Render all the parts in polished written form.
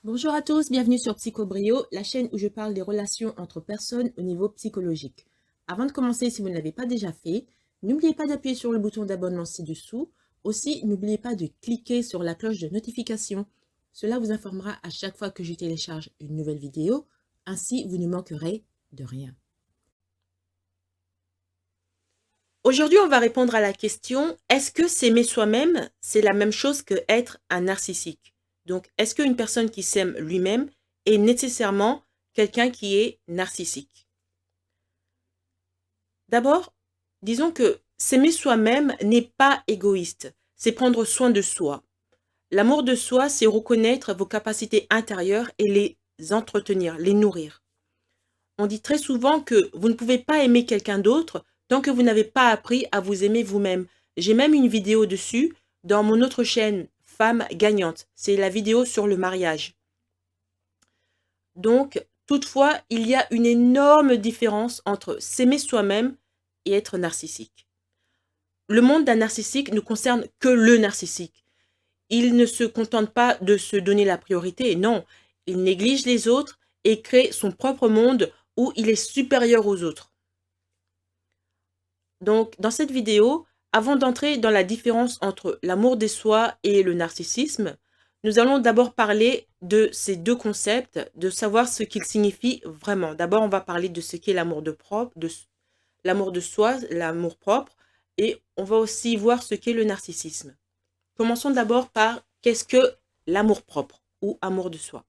Bonjour à tous, bienvenue sur Psychobrio, la chaîne où je parle des relations entre personnes au niveau psychologique. Avant de commencer, si vous ne l'avez pas déjà fait, n'oubliez pas d'appuyer sur le bouton d'abonnement ci-dessous. Aussi, n'oubliez pas de cliquer sur la cloche de notification. Cela vous informera à chaque fois que je télécharge une nouvelle vidéo. Ainsi, vous ne manquerez de rien. Aujourd'hui, on va répondre à la question, est-ce que s'aimer soi-même, c'est la même chose que être un narcissique? Donc, est-ce qu'une personne qui s'aime lui-même est nécessairement quelqu'un qui est narcissique? D'abord, disons que s'aimer soi-même n'est pas égoïste, c'est prendre soin de soi. L'amour de soi, c'est reconnaître vos capacités intérieures et les entretenir, les nourrir. On dit très souvent que vous ne pouvez pas aimer quelqu'un d'autre tant que vous n'avez pas appris à vous aimer vous-même. J'ai même une vidéo dessus dans mon autre chaîne, Femme gagnante. C'est la vidéo sur le mariage. Donc, toutefois, il y a une énorme différence entre s'aimer soi-même et être narcissique. Le monde d'un narcissique ne concerne que le narcissique. Il ne se contente pas de se donner la priorité, non. Il néglige les autres et crée son propre monde où il est supérieur aux autres. Donc, dans cette vidéo, avant d'entrer dans la différence entre l'amour de soi et le narcissisme, nous allons d'abord parler de ces deux concepts, de savoir ce qu'ils signifient vraiment. D'abord, on va parler de ce qu'est l'amour l'amour de soi, l'amour propre, et on va aussi voir ce qu'est le narcissisme. Commençons d'abord par qu'est-ce que l'amour propre ou amour de soi.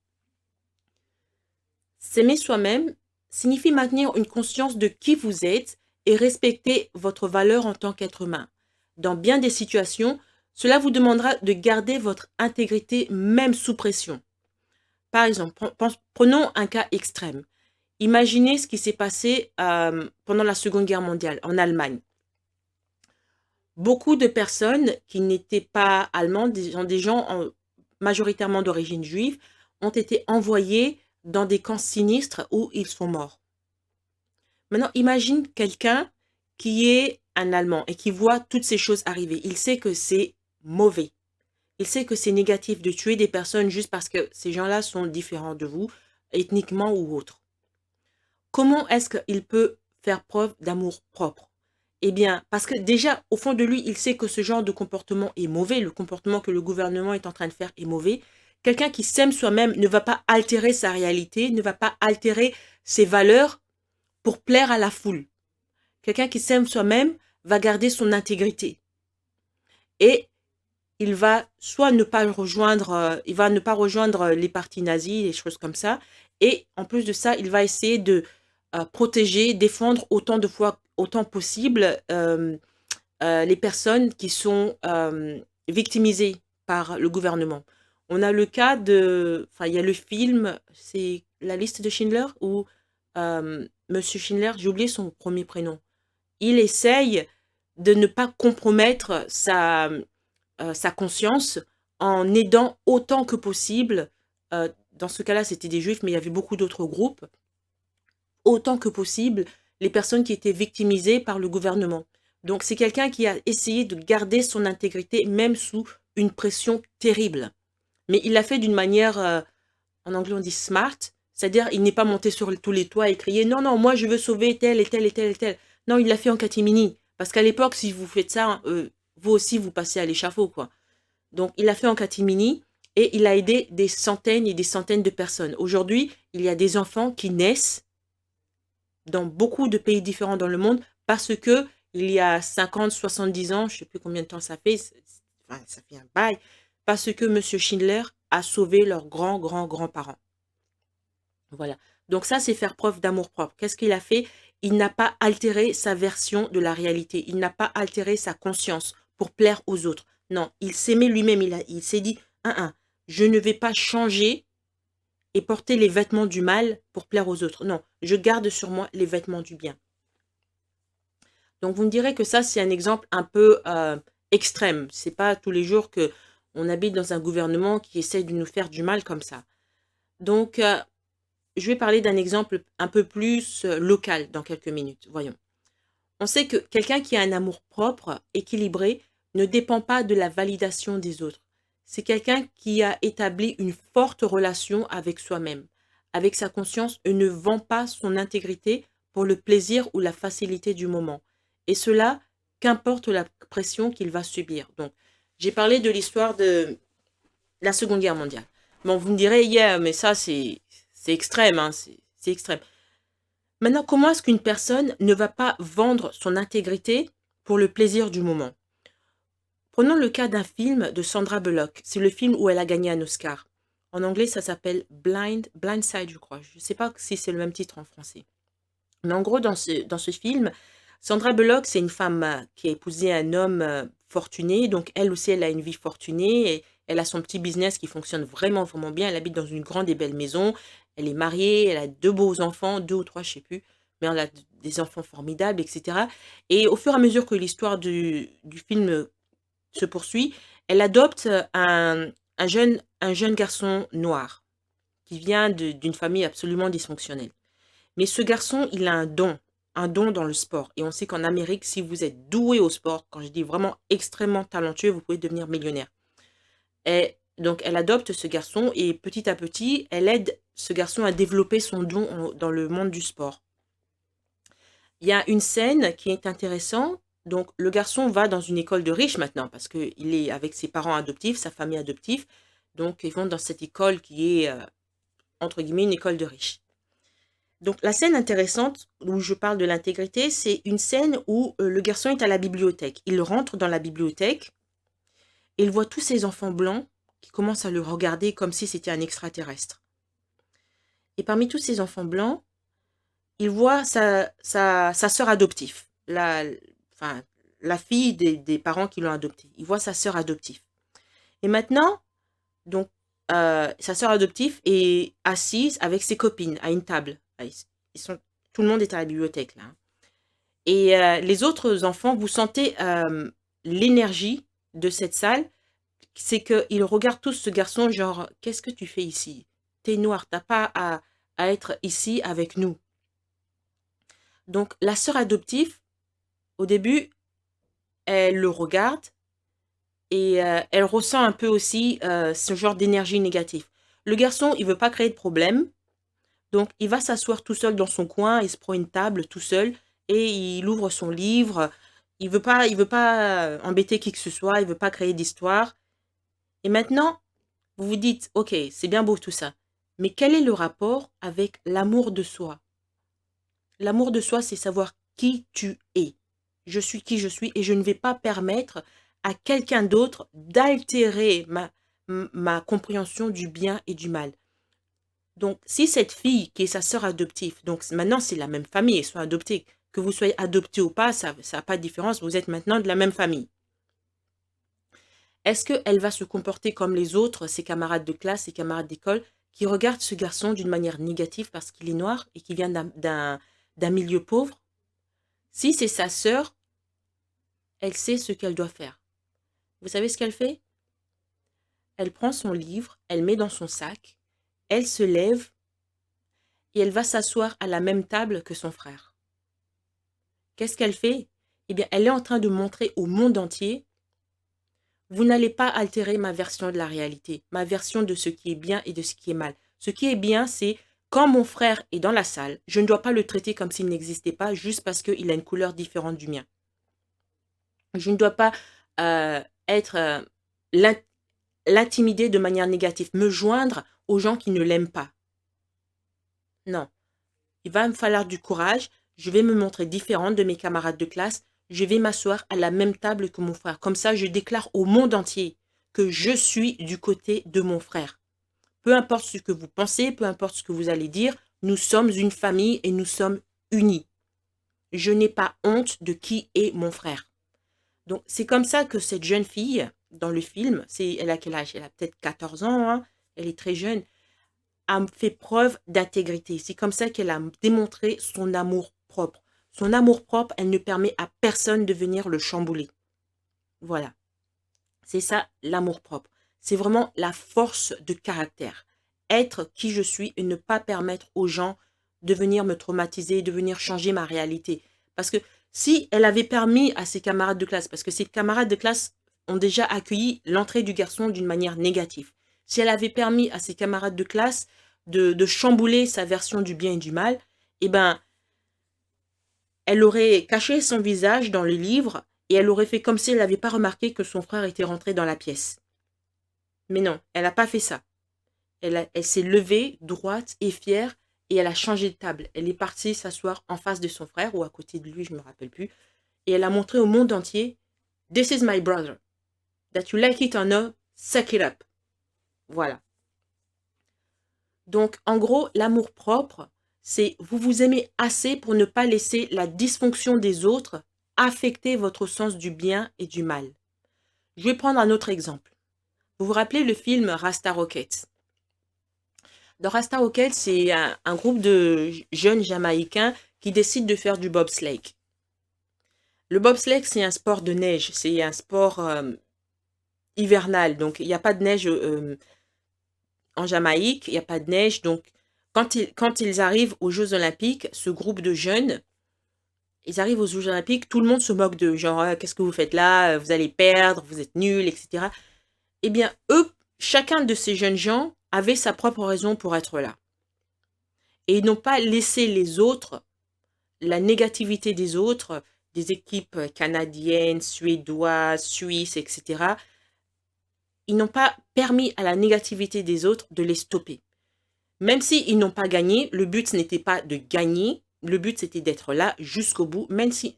S'aimer soi-même signifie maintenir une conscience de qui vous êtes et respecter votre valeur en tant qu'être humain. Dans bien des situations, cela vous demandera de garder votre intégrité même sous pression. Par exemple, prenons un cas extrême. Imaginez ce qui s'est passé pendant la Seconde Guerre mondiale en Allemagne. Beaucoup de personnes qui n'étaient pas allemandes, des gens majoritairement d'origine juive, ont été envoyés dans des camps sinistres où ils sont morts. Maintenant, imagine quelqu'un qui est un Allemand et qui voit toutes ces choses arriver. Il sait que c'est mauvais. Il sait que c'est négatif de tuer des personnes juste parce que ces gens-là sont différents de vous, ethniquement ou autre. Comment est-ce qu'il peut faire preuve d'amour propre? Eh bien, parce que déjà, au fond de lui, il sait que ce genre de comportement est mauvais, le comportement que le gouvernement est en train de faire est mauvais. Quelqu'un qui s'aime soi-même ne va pas altérer sa réalité, ne va pas altérer ses valeurs pour plaire à la foule. Quelqu'un qui s'aime soi-même va garder son intégrité. Et il va soit ne pas rejoindre, il va ne pas rejoindre les partis nazis, des choses comme ça. Et en plus de ça, il va essayer de protéger, défendre autant possible les personnes qui sont victimisées par le gouvernement. On a le cas enfin, il y a le film, c'est La liste de Schindler, où Monsieur Schindler, j'ai oublié son premier prénom, il essaye de ne pas compromettre sa conscience en aidant autant que possible, dans ce cas-là, c'était des juifs, mais il y avait beaucoup d'autres groupes, autant que possible, les personnes qui étaient victimisées par le gouvernement. Donc, c'est quelqu'un qui a essayé de garder son intégrité, même sous une pression terrible. Mais il l'a fait d'une manière, en anglais on dit smart, c'est-à-dire il n'est pas monté sur tous les toits et crié non, non, moi je veux sauver tel et tel et tel et tel. Non, il l'a fait en catimini. Parce qu'à l'époque, si vous faites ça, vous aussi vous passez à l'échafaud, quoi. Donc, il l'a fait en catimini et il a aidé des centaines et des centaines de personnes. Aujourd'hui, il y a des enfants qui naissent dans beaucoup de pays différents dans le monde parce que il y a 50, 70 ans, je ne sais plus combien de temps ça fait, enfin, ça fait un bail, parce que Monsieur Schindler a sauvé leurs grands-parents. Voilà. Donc ça, c'est faire preuve d'amour-propre. Qu'est-ce qu'il a fait? Il n'a pas altéré sa version de la réalité. Il n'a pas altéré sa conscience pour plaire aux autres. Non, il s'aimait lui-même. Il s'est dit, je ne vais pas changer et porter les vêtements du mal pour plaire aux autres. Non, je garde sur moi les vêtements du bien. Donc vous me direz que ça, c'est un exemple un peu extrême. C'est pas tous les jours que on habite dans un gouvernement qui essaie de nous faire du mal comme ça. Donc, je vais parler d'un exemple un peu plus local dans quelques minutes. Voyons. On sait que quelqu'un qui a un amour propre, équilibré, ne dépend pas de la validation des autres. c'est quelqu'un qui a établi une forte relation avec soi-même, avec sa conscience et ne vend pas son intégrité pour le plaisir ou la facilité du moment. Et cela, qu'importe la pression qu'il va subir. Donc, j'ai parlé de l'histoire de la Seconde Guerre mondiale. Bon, vous me direz, yeah, mais ça, c'est extrême, hein, c'est extrême. Maintenant, comment est-ce qu'une personne ne va pas vendre son intégrité pour le plaisir du moment? Prenons le cas d'un film de Sandra Bullock. C'est le film où elle a gagné un Oscar. En anglais, ça s'appelle Blindside, je crois. Je ne sais pas si c'est le même titre en français. Mais en gros, dans ce film, Sandra Bullock, c'est une femme qui a épousé un homme fortuné. Donc, elle aussi, elle a une vie fortunée. Et elle a son petit business qui fonctionne vraiment, vraiment bien. Elle habite dans une grande et belle maison. Elle est mariée. Elle a 2 beaux enfants, 2 ou 3, je ne sais plus. Mais elle a des enfants formidables, etc. Et au fur et à mesure que l'histoire du film se poursuit, elle adopte un jeune garçon noir qui vient d'une famille absolument dysfonctionnelle. Mais ce garçon, il a un don dans le sport. Et on sait qu'en Amérique, si vous êtes doué au sport, quand je dis vraiment extrêmement talentueux, vous pouvez devenir millionnaire. Et donc, elle adopte ce garçon et petit à petit, elle aide ce garçon à développer son don dans le monde du sport. Il y a une scène qui est intéressante. Donc, le garçon va dans une école de riches maintenant parce qu'il est avec ses parents adoptifs, sa famille adoptive. Donc, ils vont dans cette école qui est, entre guillemets, une école de riches. Donc, la scène intéressante où je parle de l'intégrité, c'est une scène où le garçon est à la bibliothèque. Il rentre dans la bibliothèque et il voit tous ces enfants blancs qui commencent à le regarder comme si c'était un extraterrestre. Et parmi tous ces enfants blancs, il voit sa sœur adoptive, enfin, la fille des parents qui l'ont adoptée. Il voit sa sœur adoptive. Et maintenant, donc, sa sœur adoptive est assise avec ses copines à une table. Tout le monde est à la bibliothèque, là. Et les autres enfants, vous sentez l'énergie de cette salle. C'est qu'ils regardent tous ce garçon genre, qu'est-ce que tu fais ici? T'es noir, t'as pas à être ici avec nous. Donc, la sœur adoptive, au début, elle le regarde et elle ressent un peu aussi ce genre d'énergie négative. Le garçon, il veut pas créer de problème, donc il va s'asseoir tout seul dans son coin, il se prend une table tout seul et il ouvre son livre. Il veut pas embêter qui que ce soit, il veut pas créer d'histoire. Et maintenant, vous vous dites, ok, c'est bien beau tout ça, mais quel est le rapport avec l'amour de soi? L'amour de soi, c'est savoir qui tu es. Je suis qui je suis et je ne vais pas permettre à quelqu'un d'autre d'altérer ma compréhension du bien et du mal. Donc, si cette fille qui est sa sœur adoptive, donc maintenant c'est la même famille, elles sont adoptées, que vous soyez adopté ou pas, ça n'a pas de différence, vous êtes maintenant de la même famille. Est-ce qu'elle va se comporter comme les autres, ses camarades de classe, ses camarades d'école, qui regardent ce garçon d'une manière négative parce qu'il est noir et qui vient d'un milieu pauvre? Si c'est sa sœur, elle sait ce qu'elle doit faire. Vous savez ce qu'elle fait? Elle prend son livre, elle met dans son sac, elle se lève et elle va s'asseoir à la même table que son frère. Qu'est-ce qu'elle fait? Eh bien, elle est en train de montrer au monde entier, vous n'allez pas altérer ma version de la réalité, ma version de ce qui est bien et de ce qui est mal. Ce qui est bien, c'est quand mon frère est dans la salle, je ne dois pas le traiter comme s'il n'existait pas juste parce qu'il a une couleur différente du mien. Je ne dois pas être l'intimider de manière négative, me joindre aux gens qui ne l'aiment pas. Non, il va me falloir du courage, je vais me montrer différente de mes camarades de classe, je vais m'asseoir à la même table que mon frère. Comme ça, je déclare au monde entier que je suis du côté de mon frère. Peu importe ce que vous pensez, peu importe ce que vous allez dire, nous sommes une famille et nous sommes unis. Je n'ai pas honte de qui est mon frère. Donc, c'est comme ça que cette jeune fille, dans le film, elle a quel âge? Elle a peut-être 14 ans, hein, elle est très jeune, a fait preuve d'intégrité. C'est comme ça qu'elle a démontré son amour propre. Son amour propre, elle ne permet à personne de venir le chambouler. Voilà. C'est ça, l'amour propre. C'est vraiment la force de caractère. Être qui je suis et ne pas permettre aux gens de venir me traumatiser, de venir changer ma réalité. Parce que si elle avait permis à ses camarades de classe, parce que ses camarades de classe ont déjà accueilli l'entrée du garçon d'une manière négative. Si elle avait permis à ses camarades de classe de chambouler sa version du bien et du mal, eh ben, elle aurait caché son visage dans le livre et elle aurait fait comme si elle n'avait pas remarqué que son frère était rentré dans la pièce. Mais non, elle n'a pas fait ça. Elle s'est levée, droite et fière, et elle a changé de table. Elle est partie s'asseoir en face de son frère, ou à côté de lui, je ne me rappelle plus, et elle a montré au monde entier, This is my brother. That you like it or not, suck it up. Voilà. Donc, en gros, l'amour-propre, c'est vous vous aimez assez pour ne pas laisser la dysfonction des autres affecter votre sens du bien et du mal. Je vais prendre un autre exemple. Vous vous rappelez le film Rasta Rocket? Dans Rasta Rocket, c'est un groupe de jeunes Jamaïcains qui décident de faire du bobsleigh. Le bobsleigh, c'est un sport de neige, c'est un sport hivernal, donc il n'y a pas de neige en Jamaïque, il n'y a pas de neige, donc quand ils arrivent aux Jeux Olympiques, ce groupe de jeunes, ils arrivent aux Jeux Olympiques, tout le monde se moque d'eux, genre qu'est-ce que vous faites là, vous allez perdre, vous êtes nuls, etc. Eh bien, eux, chacun de ces jeunes gens avait sa propre raison pour être là. Et ils n'ont pas laissé les autres, la négativité des autres, des équipes canadiennes, suédoises, suisses, etc. Ils n'ont pas permis à la négativité des autres de les stopper. Même s'ils n'ont pas gagné, le but ce n'était pas de gagner, le but c'était d'être là jusqu'au bout. Même s'ils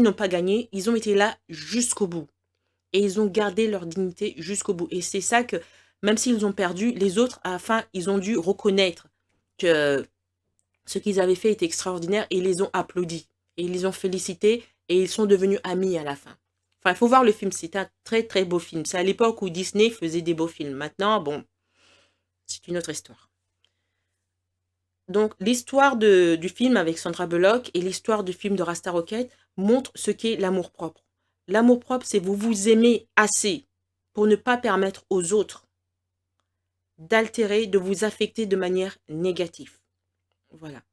n'ont pas gagné, ils ont été là jusqu'au bout. Et ils ont gardé leur dignité jusqu'au bout. Et c'est ça que, même s'ils ont perdu, les autres, à la fin, ils ont dû reconnaître que ce qu'ils avaient fait était extraordinaire et ils les ont applaudis. Et ils les ont félicités et ils sont devenus amis à la fin. Enfin, il faut voir le film, c'est un très très beau film. C'est à l'époque où Disney faisait des beaux films. Maintenant, bon, c'est une autre histoire. Donc, l'histoire du film avec Sandra Bullock et l'histoire du film de Rasta Rocket montrent ce qu'est l'amour-propre. L'amour-propre, c'est vous vous aimez assez pour ne pas permettre aux autres d'altérer, de vous affecter de manière négative. Voilà.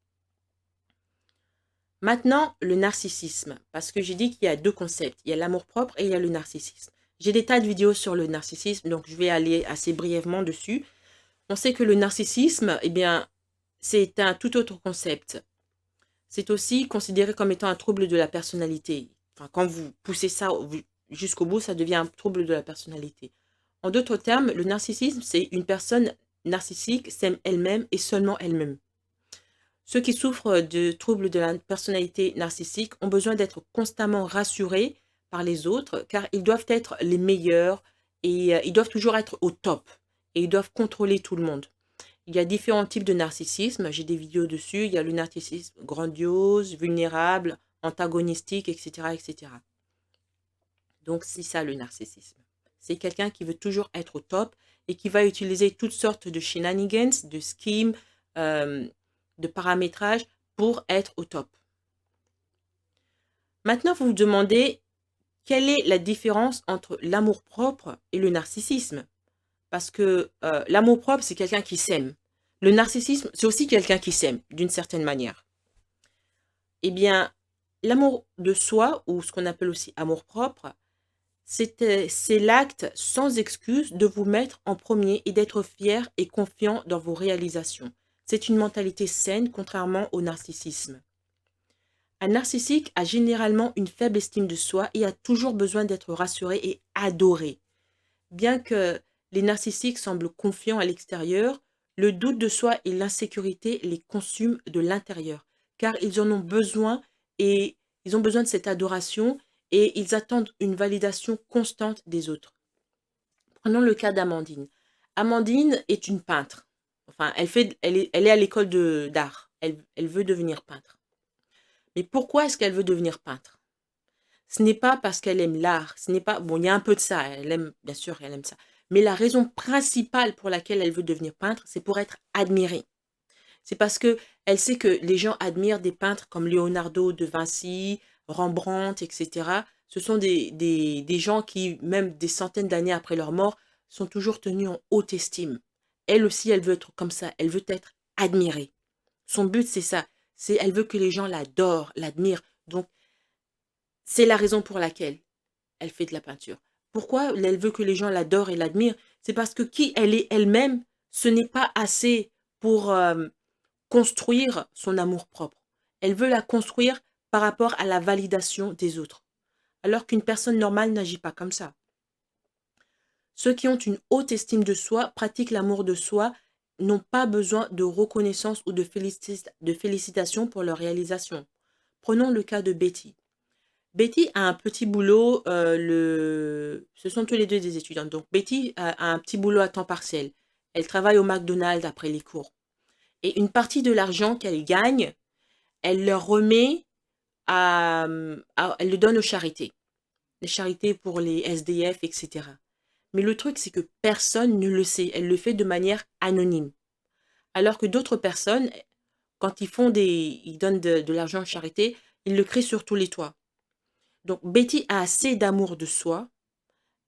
Maintenant, le narcissisme, parce que j'ai dit qu'il y a deux concepts. Il y a l'amour-propre et il y a le narcissisme. J'ai des tas de vidéos sur le narcissisme, donc je vais aller assez brièvement dessus. On sait que le narcissisme, eh bien, c'est un tout autre concept. C'est aussi considéré comme étant un trouble de la personnalité. Enfin, quand vous poussez ça jusqu'au bout, ça devient un trouble de la personnalité. En d'autres termes, le narcissisme, c'est une personne narcissique s'aime elle-même et seulement elle-même. Ceux qui souffrent de troubles de la personnalité narcissique ont besoin d'être constamment rassurés par les autres car ils doivent être les meilleurs et ils doivent toujours être au top et ils doivent contrôler tout le monde. Il y a différents types de narcissisme, j'ai des vidéos dessus, il y a le narcissisme grandiose, vulnérable, antagonistique, etc. etc. Donc c'est ça le narcissisme. C'est quelqu'un qui veut toujours être au top et qui va utiliser toutes sortes de shenanigans, de schemes, de paramétrage pour être au top. Maintenant, vous vous demandez quelle est la différence entre l'amour-propre et le narcissisme. Parce que l'amour-propre, c'est quelqu'un qui s'aime. Le narcissisme, c'est aussi quelqu'un qui s'aime, d'une certaine manière. Eh bien, l'amour de soi, ou ce qu'on appelle aussi amour-propre, c'est l'acte sans excuse de vous mettre en premier et d'être fier et confiant dans vos réalisations. C'est une mentalité saine, contrairement au narcissisme. Un narcissique a généralement une faible estime de soi et a toujours besoin d'être rassuré et adoré. Bien que les narcissiques semblent confiants à l'extérieur, le doute de soi et l'insécurité les consument de l'intérieur, car ils en ont besoin et ils ont besoin de cette adoration et ils attendent une validation constante des autres. Prenons le cas d'Amandine. Amandine est une peintre. Enfin, elle est à l'école d'art. Elle veut devenir peintre. Mais pourquoi est-ce qu'elle veut devenir peintre? Ce n'est pas parce qu'elle aime l'art. Ce n'est pas, bon, il y a un peu de ça. Elle aime, bien sûr, elle aime ça. Mais la raison principale pour laquelle elle veut devenir peintre, c'est pour être admirée. C'est parce que elle sait que les gens admirent des peintres comme Leonardo de Vinci, Rembrandt, etc. Ce sont des gens qui, même des centaines d'années après leur mort, sont toujours tenus en haute estime. Elle aussi, elle veut être comme ça. Elle veut être admirée. Son but, c'est ça. Elle veut que les gens l'adorent, l'admirent. Donc, c'est la raison pour laquelle elle fait de la peinture. Pourquoi elle veut que les gens l'adorent et l'admirent? C'est parce que qui elle est elle-même, ce n'est pas assez pour construire son amour-propre. Elle veut la construire par rapport à la validation des autres. Alors qu'une personne normale n'agit pas comme ça. Ceux qui ont une haute estime de soi, pratiquent l'amour de soi, n'ont pas besoin de reconnaissance ou de félicitations pour leur réalisation. Prenons le cas de Betty. Betty a un petit boulot, ce sont tous les deux des étudiantes. Donc Betty a un petit boulot à temps partiel. Elle travaille au McDonald's après les cours. Et une partie de l'argent qu'elle gagne, elle le remet elle le donne aux charités. Les charités pour les SDF, etc. Mais le truc, c'est que personne ne le sait. Elle le fait de manière anonyme. Alors que d'autres personnes, quand ils donnent de l'argent en charité, ils le créent sur tous les toits. Donc Betty a assez d'amour de soi,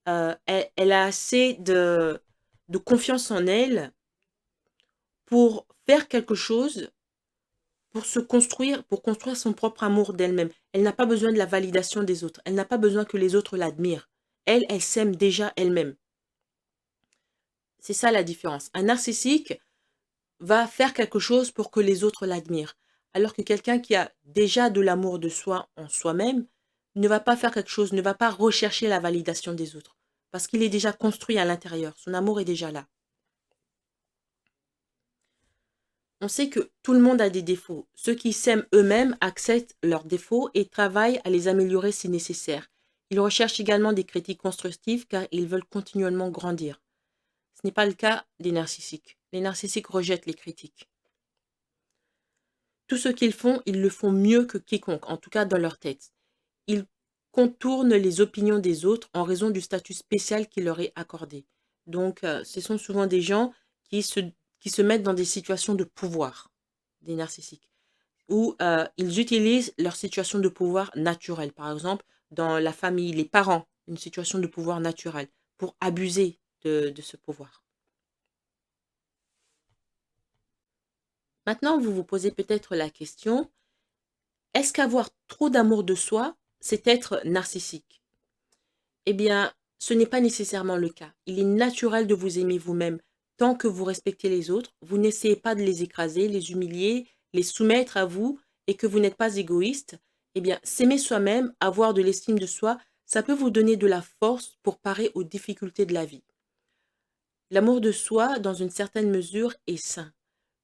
elle a assez de confiance en elle pour faire quelque chose, pour construire son propre amour d'elle-même. Elle n'a pas besoin de la validation des autres. Elle n'a pas besoin que les autres l'admirent. Elle s'aime déjà elle-même. C'est ça la différence. Un narcissique va faire quelque chose pour que les autres l'admirent. Alors que quelqu'un qui a déjà de l'amour de soi en soi-même ne va pas faire quelque chose, ne va pas rechercher la validation des autres. Parce qu'il est déjà construit à l'intérieur. Son amour est déjà là. On sait que tout le monde a des défauts. Ceux qui s'aiment eux-mêmes acceptent leurs défauts et travaillent à les améliorer si nécessaire. Ils recherchent également des critiques constructives car ils veulent continuellement grandir. Ce n'est pas le cas des narcissiques. Les narcissiques rejettent les critiques. Tout ce qu'ils font, ils le font mieux que quiconque, en tout cas dans leur tête. Ils contournent les opinions des autres en raison du statut spécial qui leur est accordé. Donc, ce sont souvent des gens qui se mettent dans des situations de pouvoir, des narcissiques, où ils utilisent leur situation de pouvoir naturelle. Par exemple, dans la famille, les parents, une situation de pouvoir naturel, pour abuser de ce pouvoir. Maintenant, vous vous posez peut-être la question, est-ce qu'avoir trop d'amour de soi, c'est être narcissique? Eh bien, ce n'est pas nécessairement le cas. Il est naturel de vous aimer vous-même. Tant que vous respectez les autres, vous n'essayez pas de les écraser, les humilier, les soumettre à vous et que vous n'êtes pas égoïste. Eh bien, s'aimer soi-même, avoir de l'estime de soi, ça peut vous donner de la force pour parer aux difficultés de la vie. L'amour de soi, dans une certaine mesure, est sain.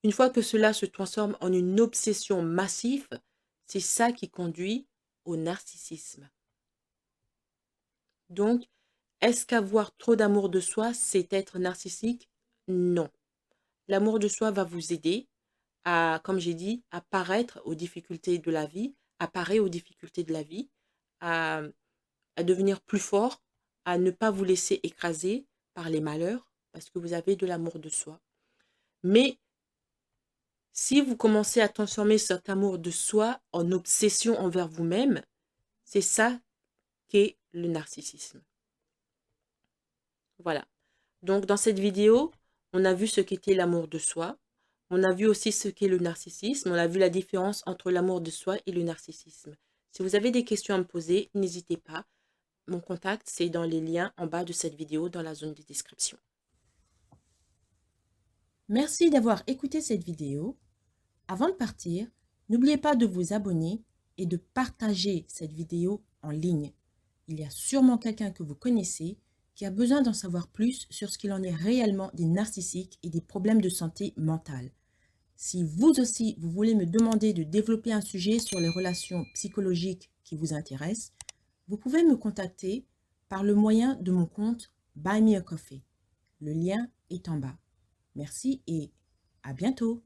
Une fois que cela se transforme en une obsession massive, c'est ça qui conduit au narcissisme. Donc, est-ce qu'avoir trop d'amour de soi, c'est être narcissique? Non. L'amour de soi va vous aider à, comme j'ai dit, à paraître aux difficultés de la vie, à parer aux difficultés de la vie, à, à devenir plus fort, à ne pas vous laisser écraser par les malheurs, parce que vous avez de l'amour de soi. Mais si vous commencez à transformer cet amour de soi en obsession envers vous-même, c'est ça qu'est le narcissisme. Voilà. Donc, dans cette vidéo, on a vu ce qu'était l'amour de soi. On a vu aussi ce qu'est le narcissisme. On a vu la différence entre l'amour de soi et le narcissisme. Si vous avez des questions à me poser, n'hésitez pas. Mon contact, c'est dans les liens en bas de cette vidéo, dans la zone de description. Merci d'avoir écouté cette vidéo. Avant de partir, n'oubliez pas de vous abonner et de partager cette vidéo en ligne. Il y a sûrement quelqu'un que vous connaissez qui a besoin d'en savoir plus sur ce qu'il en est réellement des narcissiques et des problèmes de santé mentale. Si vous aussi, vous voulez me demander de développer un sujet sur les relations psychologiques qui vous intéressent, vous pouvez me contacter par le moyen de mon compte Buy Me a Coffee. Le lien est en bas. Merci et à bientôt.